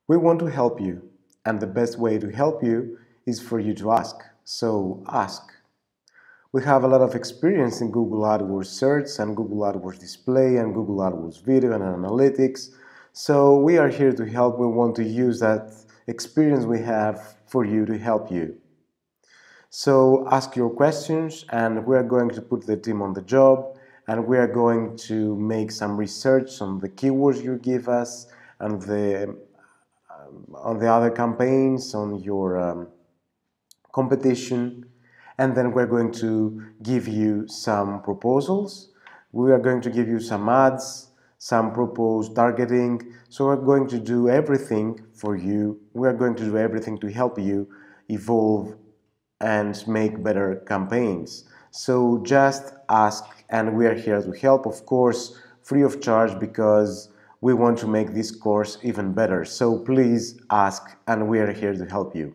We want to help you, and the best way to help you is for you to ask. So ask. We have a lot of experience in Google AdWords search and Google AdWords display and Google AdWords video and analytics. So we are here to help. We want to use that experience we have for you to help you. So ask your questions and we are going to put the team on the job and we are going to make some research on the keywords you give us and on the other campaigns, on your competition, and then we're going to give you some proposals. We are going to give you some ads, some proposed targeting. So we're going to do everything for you. We are going to do everything to help you evolve and make better campaigns. So just ask and we are here to help, of course, free of charge, because we want to make this course even better. So please ask and we are here to help you.